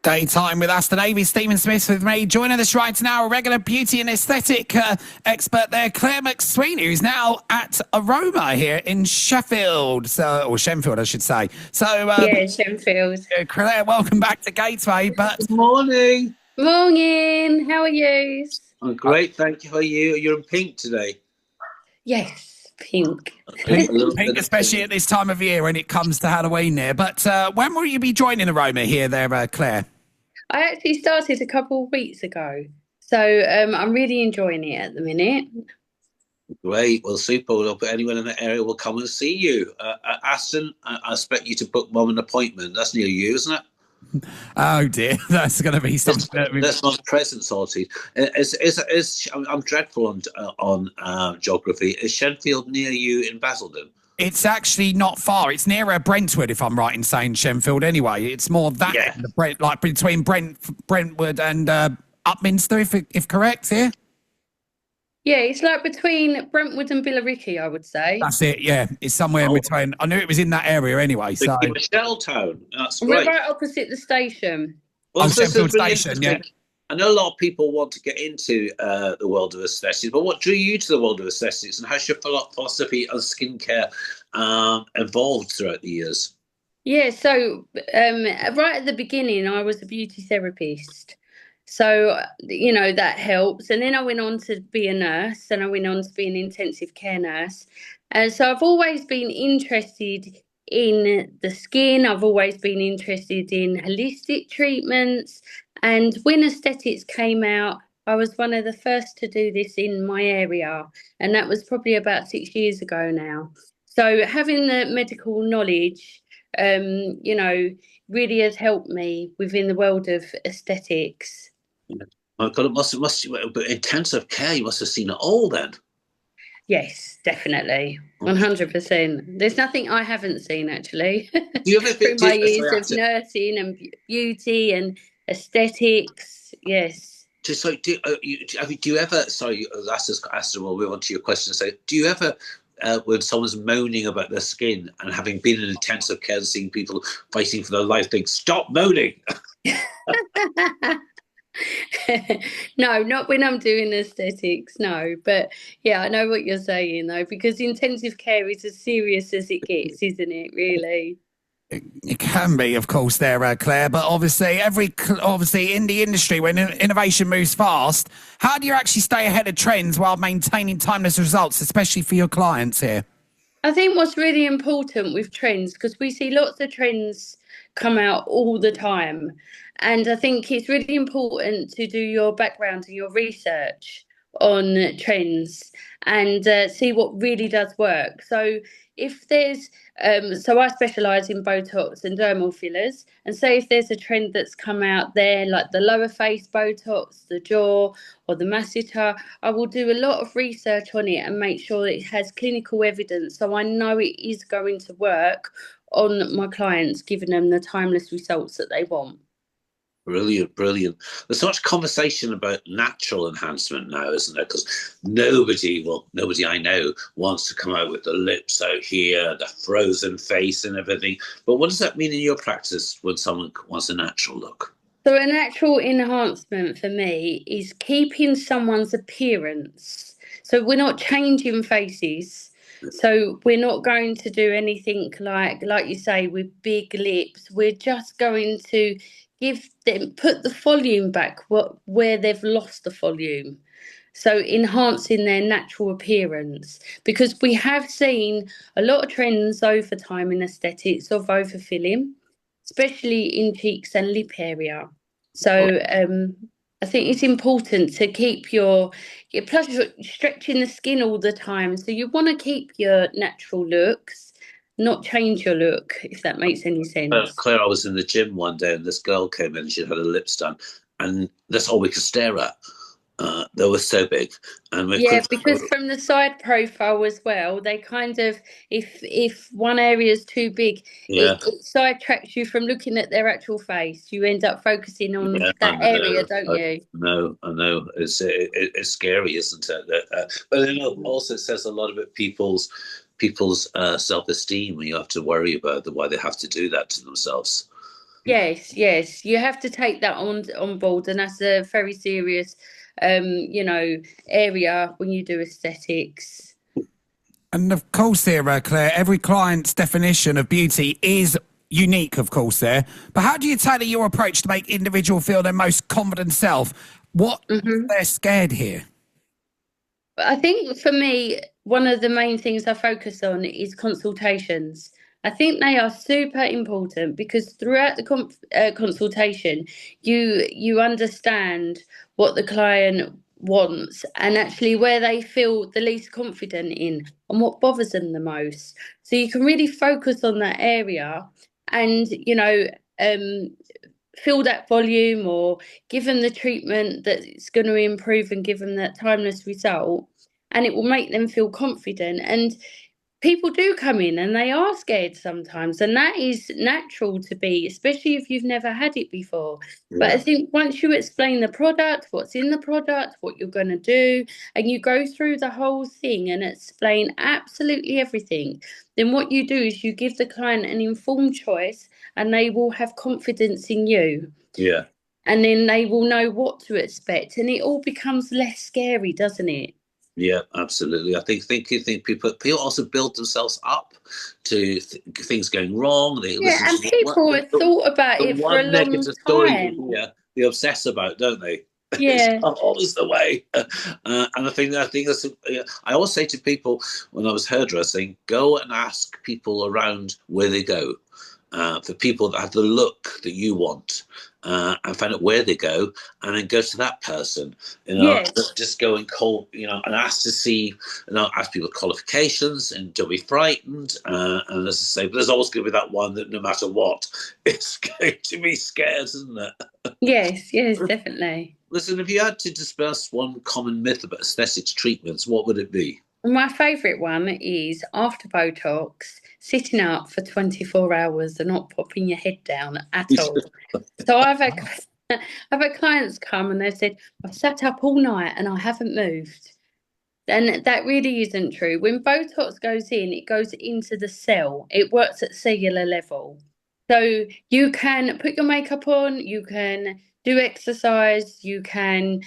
Daytime with us today with Stephen Smith with me. Joining us right now, a regular beauty and aesthetic expert there, Clare McSweeney, who's now at Aroma here in Sheffield, or Shenfield, I should say. So, yeah, Shenfield. Clare, welcome back to Gateway. But good morning. Morning. How are you? I'm great, thank you. How are you? You're in pink today. Yes, pink. Pink, especially at this time of year when it comes to Halloween there. But when will you be joining Aroma here there, Clare? I actually started a couple of weeks ago, so I'm really enjoying it at the minute. Great. Well, super. Well, anyone in the area will come and see you. Aston, I expect you to book Mum an appointment. That's near you, isn't it? Oh dear, that's going to be something. That's my present sorted. I'm dreadful on geography. Is Shenfield near you in Basildon? It's actually not far. It's nearer Brentwood, if I'm right in saying Shenfield. Anyway, it's more that end of like between Brentwood and Upminster, if correct here. Yeah, it's like between Brentwood and Billericay, I would say. That's it. Yeah, it's somewhere in between. I knew it was in that area anyway. So Michelle Town. That's we're great. right opposite the station. Well, Shenfield Station. Yeah. I know a lot of people want to get into the world of aesthetics, but what drew you to the world of aesthetics, and how's your philosophy on skincare evolved throughout the years? Yeah, so right at the beginning, I was a beauty therapist. So, that helps. And then I went on to be a nurse, and I went on to be an intensive care nurse. And so I've always been interested in the skin. I've always been interested in holistic treatments. And when aesthetics came out, I was one of the first to do this in my area. And that was probably about 6 years ago now. So having the medical knowledge, really has helped me within the world of aesthetics. My God, but intensive care, you must have seen it all then. Yes, definitely. 100%. There's nothing I haven't seen, actually. Do you ever through my years of nursing and beauty and aesthetics, yes. Just like, do you ever, sorry, we'll move on to your question. So, do you ever, when someone's moaning about their skin and having been in intensive care and seeing people fighting for their life, think, stop moaning? No, not when I'm doing aesthetics, no. But yeah, I know what you're saying though, because intensive care is as serious as it gets, isn't it, really? It can be, of course, there, Clare, but obviously in the industry, when innovation moves fast, how do you actually stay ahead of trends while maintaining timeless results, especially for your clients here? I think what's really important with trends, because we see lots of trends come out all the time, and I think it's really important to do your background and your research on trends and see what really does work. So if there's so I specialise in Botox and dermal fillers, and say if there's a trend that's come out there, like the lower face Botox, the jaw or the masseter, I will do a lot of research on it and make sure that it has clinical evidence, so I know it is going to work on my clients, giving them the timeless results that they want. Brilliant. There's so much conversation about natural enhancement now, isn't there? Because nobody I know wants to come out with the lips out here, the frozen face and everything. But what does that mean in your practice when someone wants a natural look? So a natural enhancement for me is keeping someone's appearance. So we're not changing faces. So we're not going to do anything like you say, with big lips. We're just going to put the volume back where they've lost the volume. So enhancing their natural appearance, because we have seen a lot of trends over time in aesthetics of overfilling, especially in cheeks and lip area. So I think it's important to keep plus you're stretching the skin all the time. So you want to keep your natural looks, not change your look, if that makes any sense. Claire, I was in the gym one day and this girl came in and she had her lips done, and that's all we could stare at. They were so big. And because from the side profile as well, they kind of, if one area is too big, it sidetracks you from looking at their actual face. You end up focusing on that area, don't you? No, I know. It's scary, isn't it? But it also says a lot about people's self-esteem when you have to worry about why they have to do that to themselves. Yes, you have to take that on board, and that's a very serious, area when you do aesthetics. And of course, here, Claire, every client's definition of beauty is unique, of course, there. But how do you tailor your approach to make individual feel their most confident self? What if Hmm. they're scared here? But I think for me, one of the main things I focus on is consultations. I think they are super important because throughout the consultation, you understand what the client wants and actually where they feel the least confident in and what bothers them the most. So you can really focus on that area and um, fill that volume or give them the treatment that's going to improve and give them that timeless result, and it will make them feel confident. And people do come in and they are scared sometimes, and that is natural to be, especially if you've never had it before. But I Yeah, think once you explain the product, what's in the product, what you're going to do, and you go through the whole thing and explain absolutely everything, then what you do is you give the client an informed choice and they will have confidence in you. yeah. And then they will know what to expect, and it all becomes less scary, doesn't it? Yeah, absolutely. I think people also build themselves up to things going wrong. They Yeah, listen and to people have thought about the it for a one long negative story you time. hear, they obsess about, don't they? It's Yeah. not always the way. And I think that's. I always say to people when I was hairdressing, go and ask people around where they go. For people that have the look that you want, and find out where they go, and then go to that person. Yes. Just go and call, and ask to see, ask people qualifications, and don't be frightened. And as I say, but there's always going to be that one that no matter what, it's going to be scared, isn't it? Yes, definitely. Listen, if you had to discuss one common myth about aesthetics treatments, what would it be? My favourite one is after Botox, sitting up for 24 hours and not popping your head down at all. So I've had clients come and they've said, I've sat up all night and I haven't moved. And that really isn't true. When Botox goes in, it goes into the cell. It works at cellular level. So you can put your makeup on, you can do exercise, you can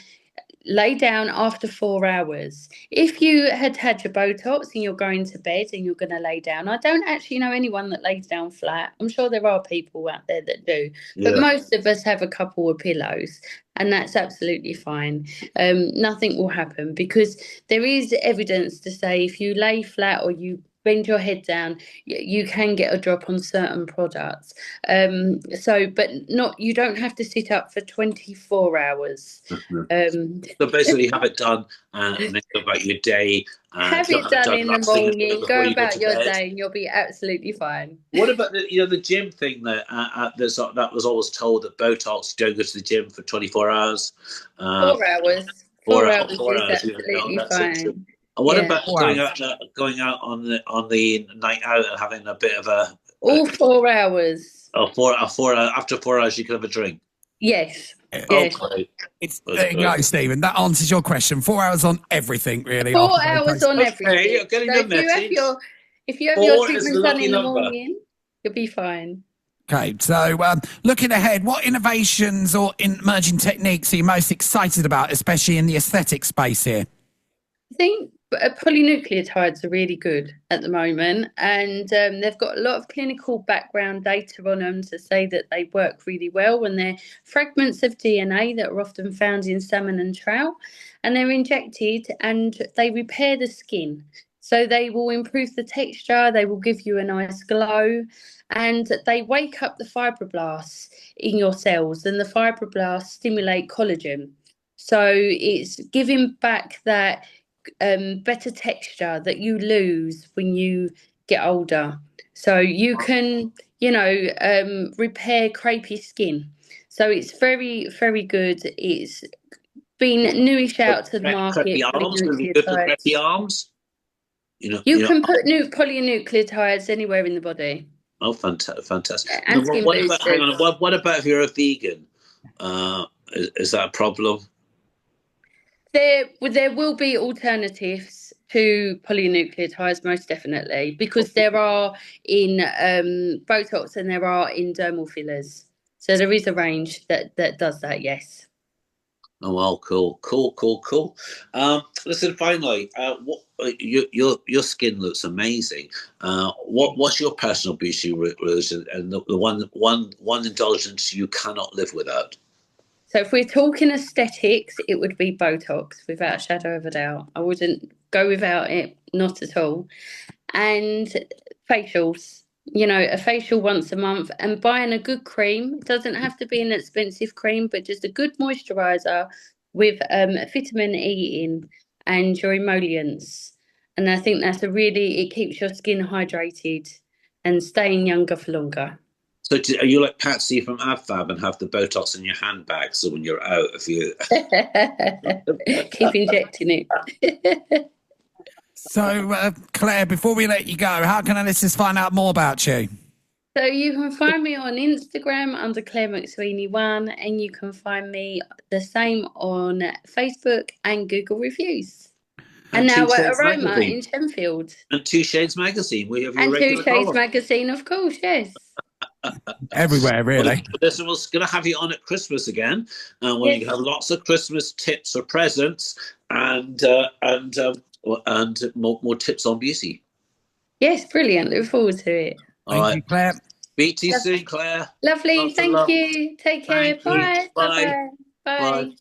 lay down after 4 hours. If you had had your Botox and you're going to bed and you're going to lay down, I don't actually know anyone that lays down flat. I'm sure there are people out there that do, but Yeah, most of us have a couple of pillows, and that's absolutely fine. Nothing will happen because there is evidence to say if you lay flat or you bend your head down, you can get a drop on certain products. But not, you don't have to sit up for 24 hours. Um, so basically, have it done, and then go about your day, have it have it done done in the last thing morning, before go you go to about your bed. day, and you'll be absolutely fine. What about the gym thing that was always told that Botox, you don't go to the gym for 24 hours, uh, 4 hours. four, 4 hours 4 hours. is No, absolutely that's it too. fine. And what Yeah. about Wow. going out on the night out and having a bit of a All 4 hours. a 4 hour after 4 hours you can have a drink? Yes. Oh, Yes. great. It's That's there you go, great. Stephen. That answers your question. 4 hours on everything, really. After 4 hours Botox. on Okay, everything. I'm getting So the message. if you have your 4 is a treatment done lucky in the number. morning, you'll be fine. Okay, so looking ahead, what innovations or emerging techniques are you most excited about, especially in the aesthetic space here? I think polynucleotides are really good at the moment, and they've got a lot of clinical background data on them to say that they work really well. And they're fragments of DNA that are often found in salmon and trout, and they're injected and they repair the skin. So they will improve the texture, they will give you a nice glow, and they wake up the fibroblasts in your cells, and the fibroblasts stimulate collagen. So it's giving back that better texture that you lose when you get older. So you can, repair crepey skin. So it's very, very good. It's been newish out to the Crappy market, arms, going to be good for crappy polynucleotides. arms. You can put new polynucleotides anywhere in the body. Oh, fantastic. And skin What about, hang boosters. on, what about if you're a vegan? Is that a problem? There will be alternatives to polynucleotides, most definitely, because there are in Botox and there are in dermal fillers. So there is a range that does that, yes. Oh well, cool. Listen, finally, your skin looks amazing. What's your personal beauty routine and the one indulgence you cannot live without? So if we're talking aesthetics, it would be Botox, without a shadow of a doubt. I wouldn't go without it, not at all. And facials, a facial once a month, and buying a good cream. It doesn't have to be an expensive cream, but just a good moisturizer with vitamin E in and your emollients. And I think it keeps your skin hydrated and staying younger for longer. So are you like Patsy from AbFab and have the Botox in your handbag so when you're out, if you keep injecting it. So, Claire, before we let you go, how can our listeners find out more about you? So you can find me on Instagram under Clare McSweeney 1, and you can find me the same on Facebook and Google Reviews. And now at Aroma in Shenfield. And Two Shades Magazine. We have your and regular Two Shades column. Magazine, of course, yes. Everywhere, really. Listen, we're going to have you on at Christmas again, and we're going to have lots of Christmas tips or presents, and more tips on beauty. Yes, brilliant. Look forward to it. Thank you, Claire. Speak to you soon, Claire. Lovely. Thank you. Take care. Bye. Bye. Bye. Bye.